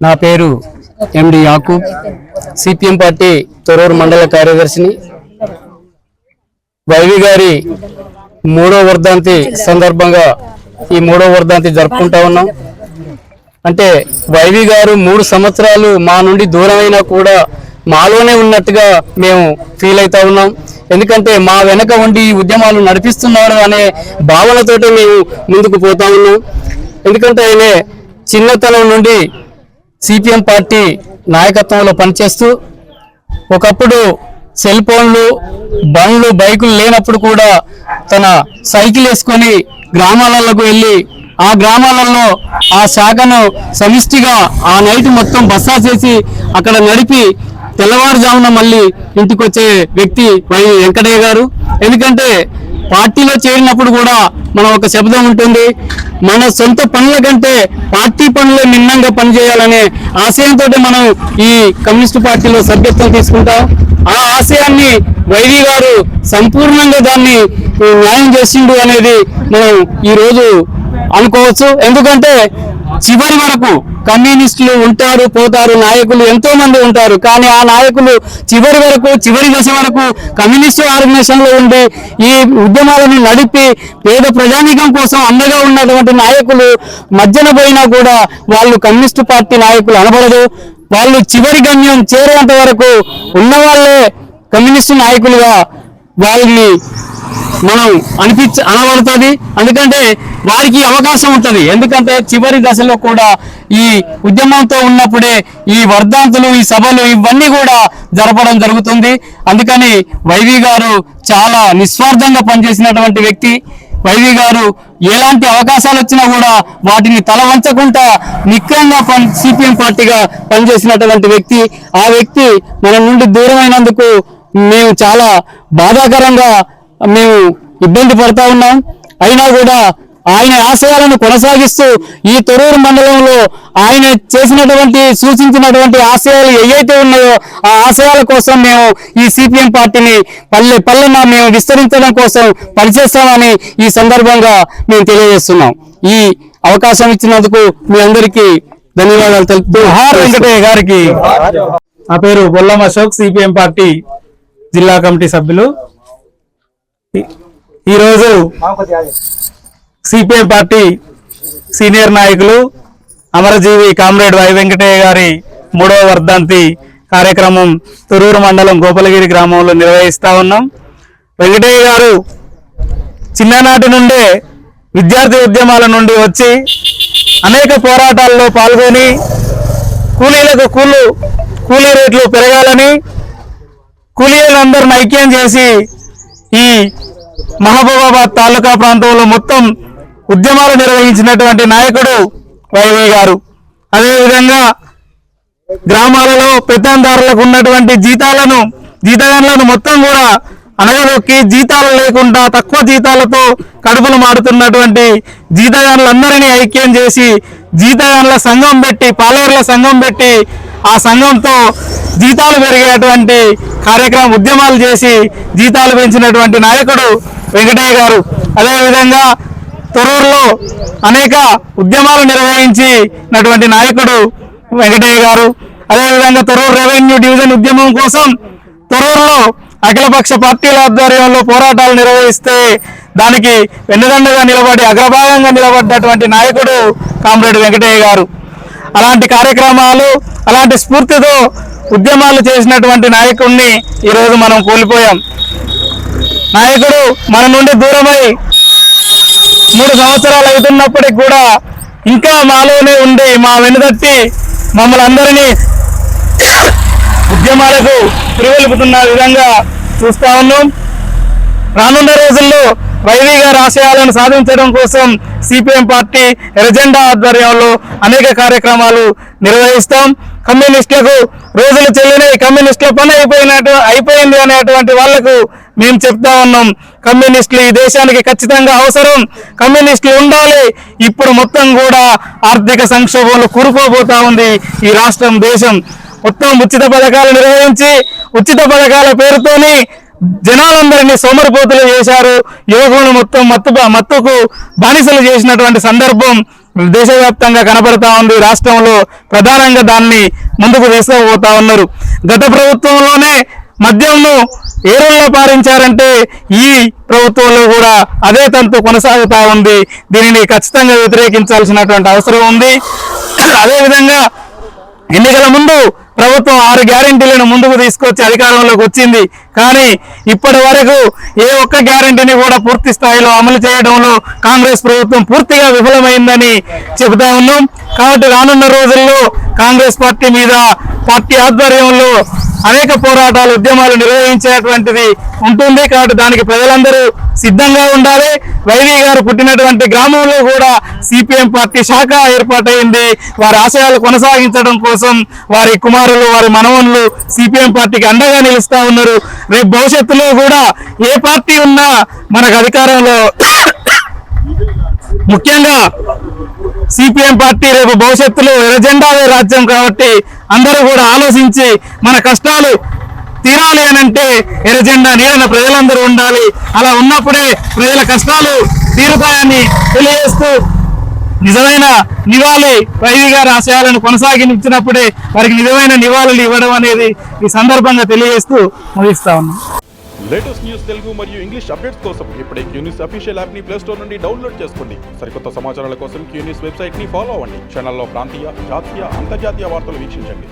నా పేరు ఎండి Yakub, CPM party Thorrur మండల కార్యదర్శిని. వైవి గారి 3వ వర్ధంతి సందర్భంగా ఈ 3వ వర్ధంతి జరుపుకుంటా ఉన్నాం. అంటే వైవి గారు 3 సంవత్సరాలు మా నుండి దూరమైనా కూడా మాలోనే ఉన్నట్టుగా మేము ఫీల్ అవుతా ఉన్నాం. ఎందుకంటే మా వెనక ఉండి ఉద్యమాలు నడిపిస్తున్నారు అనే భావనతోటి మేము ముందుకు పోతా ఉన్నాం. ఎందుకంటే ఆయన చిన్నతనం నుండి సిపిఎం పార్టీ నాయకత్వంలో పనిచేస్తూ ఒకప్పుడు సెల్ ఫోన్లు, బండ్లు, బైకులు లేనప్పుడు కూడా తన సైకిల్ వేసుకొని గ్రామాలకు వెళ్ళి ఆ గ్రామాలలో ఆ శాఖను సమిష్టిగా ఆ నైట్ మొత్తం బస్సా చేసి అక్కడ నడిపి తెల్లవారుజామున మళ్ళీ ఇంటికి వచ్చే వ్యక్తి వై వెంకటయ్య గారు. ఎందుకంటే పార్టీలో చేరినప్పుడు కూడా మనం ఒక శబ్దం ఉంటుంది, మన సొంత పనుల కంటే పార్టీ పనులే మిన్నంగా పనిచేయాలనే ఆశయంతో మనం ఈ కమ్యూనిస్టు పార్టీలో సభ్యత్వం తీసుకుంటాం. ఆ ఆశయాన్ని వైవి గారు సంపూర్ణంగా దాన్ని న్యాయం చేసిండు అనేది మనం ఈరోజు అనుకోవచ్చు. ఎందుకంటే చివరి వరకు కమ్యూనిస్టులు ఉంటారు, పోతారు, నాయకులు ఎంతో మంది ఉంటారు. కానీ ఆ నాయకులు చివరి దశ వరకు కమ్యూనిస్టు ఆర్గనైజేషన్లో ఉండి ఈ ఉద్యమాలను నడిపి పేద ప్రజానీకం కోసం అండగా ఉన్నటువంటి నాయకులు మధ్యన పోయినా కూడా వాళ్ళు కమ్యూనిస్టు పార్టీ నాయకులు అనబడదు. వాళ్ళు చివరి గమ్యం చేరేంత వరకు ఉన్నవాళ్లే కమ్యూనిస్టు నాయకులుగా వాళ్ళని మనం అనబడుతుంది. ఎందుకంటే వారికి అవకాశం ఉంటుంది. ఎందుకంటే చివరి దశలో కూడా ఈ ఉద్యమంతో ఉన్నప్పుడే ఈ వర్ధంతులు, ఈ సభలు ఇవన్నీ కూడా జరపడం జరుగుతుంది. అందుకని వైవి గారు చాలా నిస్వార్థంగా పనిచేసినటువంటి వ్యక్తి. వైవి గారు ఎలాంటి అవకాశాలు వచ్చినా కూడా వాటిని తల వంచకుండా నిక్కరంగా సిపిఎం పార్టీగా పనిచేసినటువంటి వ్యక్తి. ఆ వ్యక్తి మన నుండి దూరమైనందుకు మేము చాలా బాధాకరంగా మేము ఇబ్బంది పడతా ఉన్నాం. అయినా కూడా ఆయన ఆశయాలను కొనసాగిస్తూ ఈ తొర్రూరు మండలంలో ఆయన సూచించినటువంటి ఆశయాలు ఏవైతే ఉన్నాయో ఆ ఆశయాల కోసం మేము ఈ సిపిఎం పార్టీని పల్లెన మేము విస్తరించడం కోసం పనిచేస్తామని ఈ సందర్భంగా మేము తెలియజేస్తున్నాం. ఈ అవకాశం ఇచ్చినందుకు మీ అందరికీ ధన్యవాదాలు తెలుపుతూ వెంకటయ్య గారికి. నా పేరు బొల్లం అశోక్, సిపిఎం పార్టీ జిల్లా కమిటీ సభ్యులు. ఈరోజు సిపిఎం పార్టీ సీనియర్ నాయకులు అమరజీవి కామ్రేడ్ వై వెంకటయ్య గారి 3వ వర్ధంతి కార్యక్రమం తొర్రూరు మండలం గోపాలగిరి గ్రామంలో నిర్వహిస్తా ఉన్నాం. వెంకటయ్య గారు చిన్ననాటి నుండే విద్యార్థి ఉద్యమాల నుండి వచ్చి అనేక పోరాటాల్లో పాల్గొని కూలీ రేట్లు పెరగాలని కూలీలందరిని ఐక్యం చేసి ఈ మహబూబాబాద్ తాలూకా ప్రాంతంలో మొత్తం ఉద్యమాలు నిర్వహించినటువంటి నాయకుడు వైవి గారు. అదేవిధంగా గ్రామాలలో పెత్తందారులకు ఉన్నటువంటి జీతగాన్లను మొత్తం కూడా అనగదొక్కి జీతాలు లేకుండా తక్కువ జీతాలతో కడుపులు మాడుతున్నటువంటి జీతగాన్లందరినీ ఐక్యం చేసి జీతగాన్ల సంఘం పెట్టి, పాలేరుల సంఘం పెట్టి ఆ సంఘంతో జీతాలు పెరిగేటువంటి ఉద్యమాలు చేసి జీతాలు పెంచినటువంటి నాయకుడు వెంకటయ్య గారు. అదేవిధంగా తొర్రూరులో అనేక ఉద్యమాలు నిర్వహించినటువంటి నాయకుడు వెంకటయ్య గారు. అదేవిధంగా తొర్రూరు రెవెన్యూ డివిజన్ ఉద్యమం కోసం తొర్రూరులో అఖిలపక్ష పార్టీల ఆధ్వర్యంలో పోరాటాలు నిర్వహిస్తే దానికి వెన్నుదండగా నిలబడి అగ్రభాగంగా నిలబడ్డటువంటి నాయకుడు కామ్రేడ్ వెంకటయ్య గారు. అలాంటి కార్యక్రమాలు, అలాంటి స్ఫూర్తితో ఉద్యమాలు చేసినటువంటి నాయకుడిని ఈరోజు మనం కోల్పోయాం. నాయకుడు మన నుండి దూరమై 3 సంవత్సరాలు అవుతున్నప్పటికి కూడా ఇంకా మాలోనే ఉండి మా వెనుదట్టి మమ్మల్ని అందరినీ ఉద్యమాలకు పురిగొల్పుతున్న విధంగా చూస్తా ఉన్నాం. రానున్న రోజుల్లో వైవి గారి ఆశయాలను సాధించడం కోసం సిపిఎం పార్టీ ఎజెండా ఆధ్వర్యంలో అనేక కార్యక్రమాలు నిర్వహిస్తాం. కమ్యూనిస్టులకు రోజులు చెల్లినాయి, కమ్యూనిస్టుల పని అయిపోయింది అనేటువంటి వాళ్లకు మేము చెప్తా ఉన్నాం, కమ్యూనిస్టులు ఈ దేశానికి ఖచ్చితంగా అవసరం, కమ్యూనిస్టులు ఉండాలి. ఇప్పుడు మొత్తం కూడా ఆర్థిక సంక్షోభంలో కూరుకోబోతా ఉంది ఈ రాష్ట్రం, దేశం. మొత్తం ఉచిత పథకాలు నిర్వహించి ఉచిత పథకాల పేరుతోని జనాలందరినీ సోమరిపోతులు చేశారు. యువకులను మొత్తం మత్తుకు బానిసలు చేసినటువంటి సందర్భం దేశవ్యాప్తంగా కనబడతా ఉంది. రాష్ట్రంలో ప్రధానంగా దాన్ని ముందుకు తీసుకుపోతా ఉన్నారు. గత ప్రభుత్వంలోనే మద్యంను ఏరుల్లో పారించారంటే ఈ ప్రభుత్వంలో కూడా అదే తంతు కొనసాగుతా ఉంది. దీనిని ఖచ్చితంగా వ్యతిరేకించాల్సినటువంటి అవసరం ఉంది. అదేవిధంగా ఎన్నికల ముందు ప్రభుత్వం 6 గ్యారెంటీలను ముందుకు తీసుకొచ్చి అధికారంలోకి వచ్చింది. కానీ ఇప్పటి వరకు ఏ ఒక్క గ్యారెంటీని కూడా పూర్తి స్థాయిలో అమలు చేయడంలో కాంగ్రెస్ ప్రభుత్వం పూర్తిగా విఫలమైందని చెబుతా ఉన్నాం. కాబట్టి రానున్న రోజుల్లో కాంగ్రెస్ పార్టీ మీద పార్టీ ఆధ్వర్యంలో అనేక పోరాటాలు, ఉద్యమాలు నిర్వహించేటువంటిది ఉంటుంది. కాబట్టి దానికి ప్రజలందరూ సిద్ధంగా ఉండాలి. వైవి గారు పుట్టినటువంటి గ్రామంలో కూడా సిపిఎం పార్టీ శాఖ ఏర్పాటైంది. వారి ఆశయాలు కొనసాగించడం కోసం వారి కుమారులు, వారి మనవన్లు సిపిఎం పార్టీకి అండగా నిలుస్తా ఉన్నారు. రేపు భవిష్యత్తులో కూడా ఏ పార్టీ ఉన్నా మనకు అధికారంలో ముఖ్యంగా సిపిఎం పార్టీ రేపు భవిష్యత్తులో ఎర్రజెండావే రాజ్యం. కాబట్టి అందరూ కూడా ఆలోచించి మన కష్టాలు తీరాలి అని అంటే ఎర్రజెండా నీడన ప్రజలందరూ ఉండాలి. అలా ఉన్నప్పుడే ప్రజల కష్టాలు తీరుతాయని తెలియజేస్తూ నిజమైన నివాళి వైవి గారి ఆశయాలను కొనసాగించినప్పుడే వారికి నిజమైన నివాళులు ఇవ్వడం అనేది ఈ సందర్భంగా తెలియజేస్తూ ముగిస్తా ఉన్నాం. లేటెస్ట్ న్యూస్ తెలుగు మరియు ఇంగ్లీష్ అప్డేట్స్ కోసం ఇప్పుడే క్యూన్యూస్ అఫీషియల్ యాప్ ని ప్లే స్టోర్ నుండి డౌన్లోడ్ చేసుకోండి. సరికొత్త సమాచారాల కోసం క్యూన్యూస్ వెబ్సైట్ ని ఫాలో అవ్వండి. ఛానల్లో ప్రాంతీయ, జాతీయ, అంతర్జాతీయ వార్తలు వీక్షించండి.